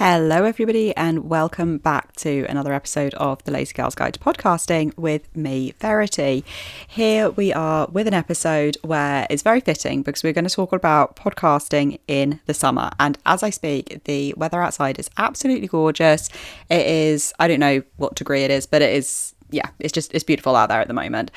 Hello everybody and welcome back to another episode of the Lazy Girl's Guide to Podcasting with me, Verity. Here we are with an episode where it's very fitting because we're going to talk about podcasting in the summer. And as I speak, the weather outside is absolutely gorgeous. It is, I don't know what degree it is, but it is, it's beautiful out there at the moment.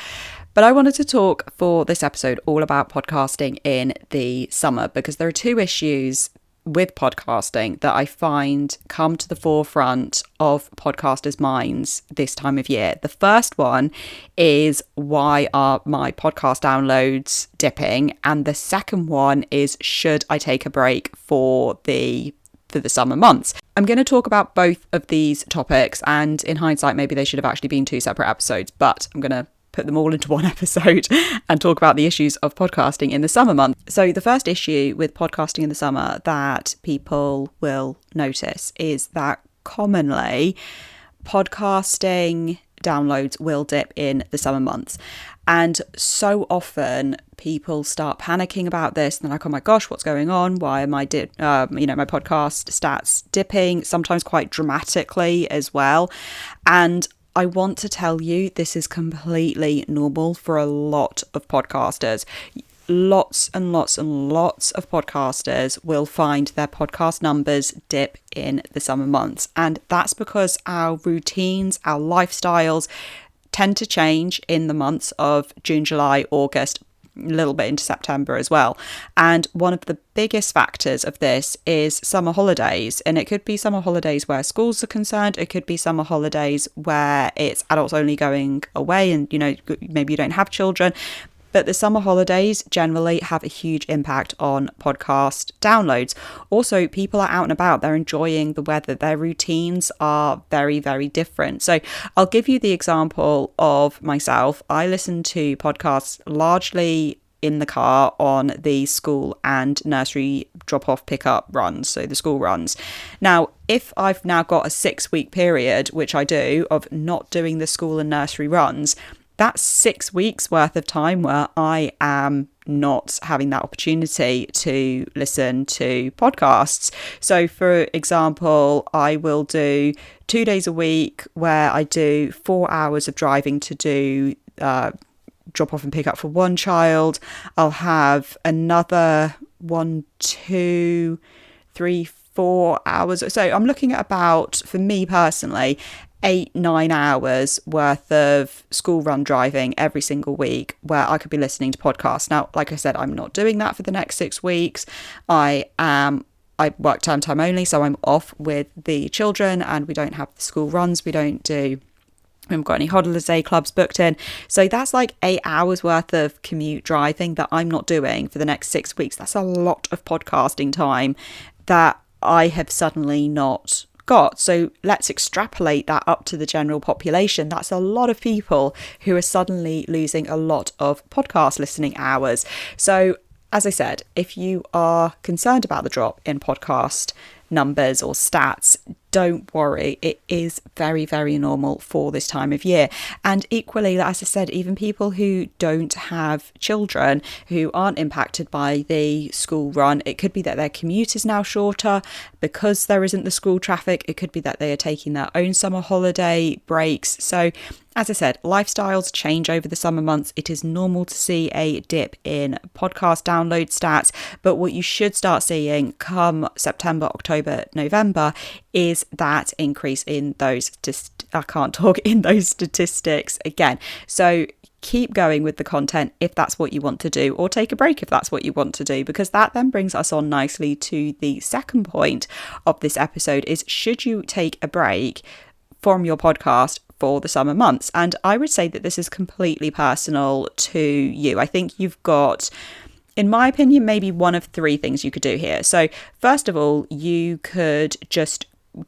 But I wanted to talk for this episode all about podcasting in the summer because there are two issues with podcasting that I find come to the forefront of podcasters' minds this time of year. The first one is, why are my podcast downloads dipping? And the second one is, should I take a break for the summer months? I'm going to talk about both of these topics, and in hindsight maybe they should have actually been two separate episodes, but I'm going to put them all into one episode and talk about the issues of podcasting in the summer month. So the first issue with podcasting in the summer that people will notice is that commonly podcasting downloads will dip in the summer months. And so often people start panicking about this and they're like, oh my gosh, what's going on? Why am I my podcast stats dipping, sometimes quite dramatically as well. And I want to tell you, this is completely normal for a lot of podcasters. Lots and lots and lots of podcasters will find their podcast numbers dip in the summer months. And that's because our routines, our lifestyles tend to change in the months of June, July, August, a little bit into September as well. And one of the biggest factors of this is summer holidays. And it could be summer holidays where schools are concerned. It could be summer holidays where it's adults only going away and, maybe you don't have children. But the summer holidays generally have a huge impact on podcast downloads. Also, people are out and about, they're enjoying the weather, their routines are very, very different. So I'll give you the example of myself. I listen to podcasts largely in the car on the school and nursery drop-off pickup runs, so the school runs. Now, if I've now got a 6-week period, which I do, of not doing the school and nursery runs, that's 6 weeks worth of time where I am not having that opportunity to listen to podcasts. So for example, I will do 2 days a week where I do 4 hours of driving to do drop off and pick up for one child. I'll have another 1, 2, 3, 4 hours. So I'm looking at about, for me personally, 8-9 hours worth of school run driving every single week where I could be listening to podcasts. Now, like I said, I'm not doing that for the next 6 weeks. I work term time only, so I'm off with the children and we don't have the school runs. We haven't got any holiday clubs booked in. So that's like 8 hours worth of commute driving that I'm not doing for the next 6 weeks. That's a lot of podcasting time that I have suddenly not got. So let's extrapolate that up to the general population. That's a lot of people who are suddenly losing a lot of podcast listening hours. So as I said, if you are concerned about the drop in podcast numbers or stats, don't worry. It is very, very normal for this time of year. And equally, as I said, even people who don't have children, who aren't impacted by the school run, it could be that their commute is now shorter because there isn't the school traffic. It could be that they are taking their own summer holiday breaks. So as I said, lifestyles change over the summer months. It is normal to see a dip in podcast download stats, but what you should start seeing come September, October, November is that increase in those, in those statistics again. So keep going with the content if that's what you want to do, or take a break if that's what you want to do, because that then brings us on nicely to the second point of this episode is, should you take a break from your podcast for the summer months? And I would say that this is completely personal to you. I think you've got, in my opinion, maybe one of three things you could do here. So first of all, you could just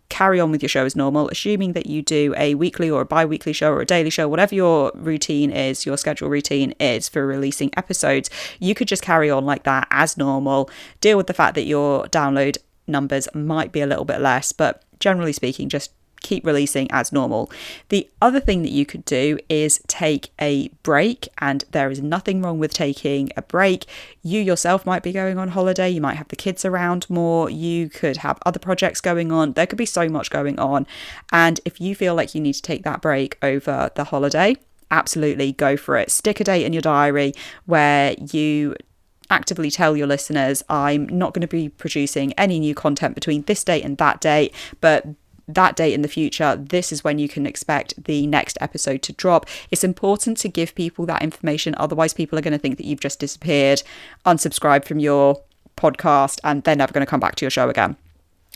carry on with your show as normal, assuming that you do a weekly or a bi-weekly show or a daily show, whatever your routine is, your schedule routine is for releasing episodes. You could just carry on like that as normal, deal with the fact that your download numbers might be a little bit less, but generally speaking, just keep releasing as normal. The other thing that you could do is take a break, and there is nothing wrong with taking a break. You yourself might be going on holiday, you might have the kids around more, you could have other projects going on, there could be so much going on. And if you feel like you need to take that break over the holiday, absolutely go for it. Stick a date in your diary where you actively tell your listeners, I'm not going to be producing any new content between this date and that date, but that date in the future, this is when you can expect the next episode to drop. It's important to give people that information, otherwise people are going to think that you've just disappeared, unsubscribed from your podcast, and they're never going to come back to your show again.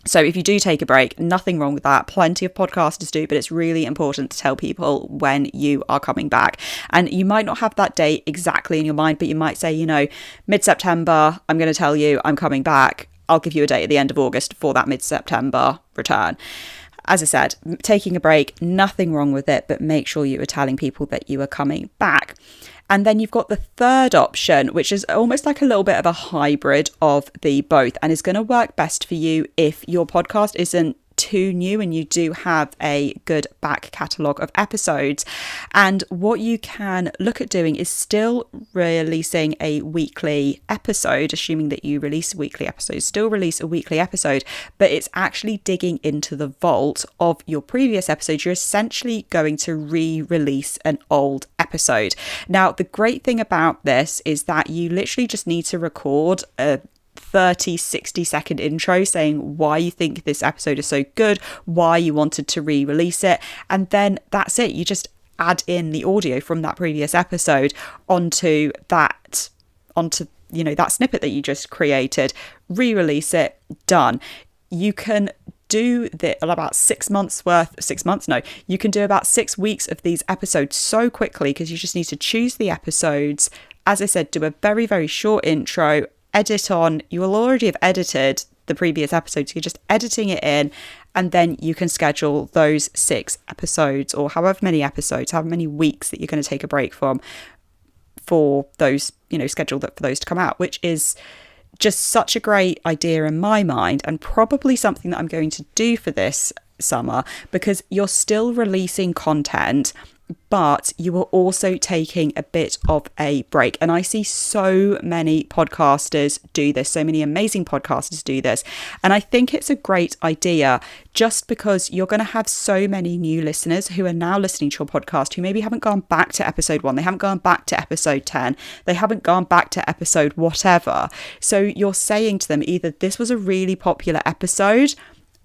So if you do take a break, nothing wrong with that. Plenty of podcasters do, but it's really important to tell people when you are coming back. And you might not have that date exactly in your mind, but you might say, mid-September, I'm going to tell you I'm coming back. I'll give you a date at the end of August for that mid-September return. As I said, taking a break, nothing wrong with it, but make sure you are telling people that you are coming back. And then you've got the third option, which is almost like a little bit of a hybrid of the both, and is going to work best for you if your podcast isn't too new and you do have a good back catalogue of episodes. And what you can look at doing is still releasing a weekly episode, assuming that you release weekly episodes, still release a weekly episode, but it's actually digging into the vault of your previous episode. You're essentially going to re-release an old episode. Now, the great thing about this is that you literally just need to record a 30-60 second intro saying why you think this episode is so good, why you wanted to re-release it, and then that's it. You just add in the audio from that previous episode onto that snippet that you just created, re-release it, done. You can do about 6 months worth, you can do about 6 weeks of these episodes so quickly, because you just need to choose the episodes. As I said, do a very, very short intro, edit on, you will already have edited the previous episodes, you're just editing it in, and then you can schedule those 6 episodes, or however many weeks that you're going to take a break from, for those, schedule that for those to come out, which is just such a great idea in my mind, and probably something that I'm going to do for this summer, because you're still releasing content, but you are also taking a bit of a break. And I see so many podcasters do this, so many amazing podcasters do this. And I think it's a great idea, just because you're going to have so many new listeners who are now listening to your podcast, who maybe haven't gone back to episode 1, they haven't gone back to episode 10, they haven't gone back to episode whatever. So you're saying to them, either this was a really popular episode,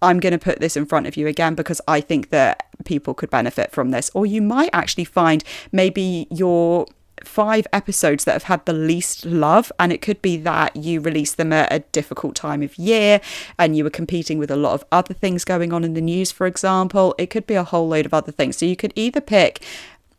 I'm going to put this in front of you again because I think that people could benefit from this. Or you might actually find maybe your 5 episodes that have had the least love, and it could be that you released them at a difficult time of year and you were competing with a lot of other things going on in the news, for example. It could be a whole load of other things. So you could either pick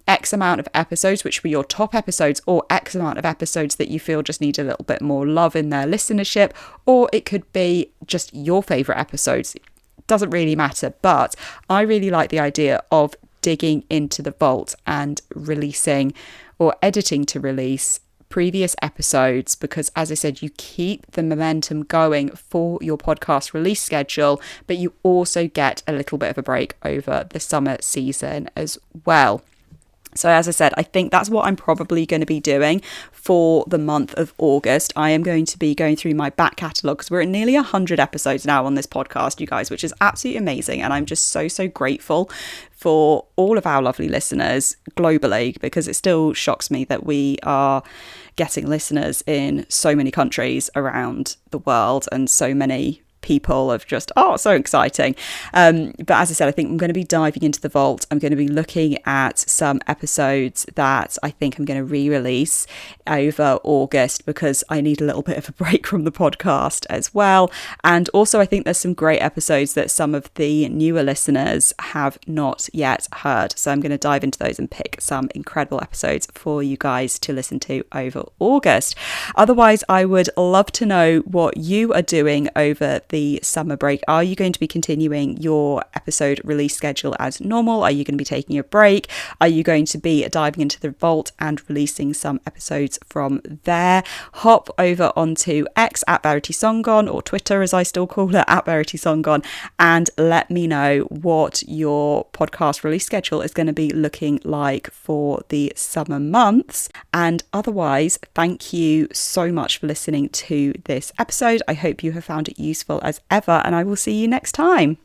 X amount of episodes, which were your top episodes, or X amount of episodes that you feel just need a little bit more love in their listenership, or it could be just your favourite episodes. It doesn't really matter, but I really like the idea of digging into the vault and releasing or editing to release previous episodes, because as I said, you keep the momentum going for your podcast release schedule, but you also get a little bit of a break over the summer season as well. So as I said, I think that's what I'm probably going to be doing for the month of August. I am going to be going through my back catalogue, because we're at nearly 100 episodes now on this podcast, you guys, which is absolutely amazing. And I'm just so grateful for all of our lovely listeners globally, because it still shocks me that we are getting listeners in so many countries around the world, and so many people of just, so exciting. But as I said, I think I'm going to be diving into the vault. I'm going to be looking at some episodes that I think I'm going to re-release over August, because I need a little bit of a break from the podcast as well. And also I think there's some great episodes that some of the newer listeners have not yet heard. So I'm going to dive into those and pick some incredible episodes for you guys to listen to over August. Otherwise, I would love to know what you are doing over the summer break? Are you going to be continuing your episode release schedule as normal? Are you going to be taking a break? Are you going to be diving into the vault and releasing some episodes from there? Hop over onto X at Verity Songon, or Twitter as I still call it, at Verity Songon, and let me know what your podcast release schedule is going to be looking like for the summer months. And otherwise, thank you so much for listening to this episode. I hope you have found it useful as ever, and I will see you next time.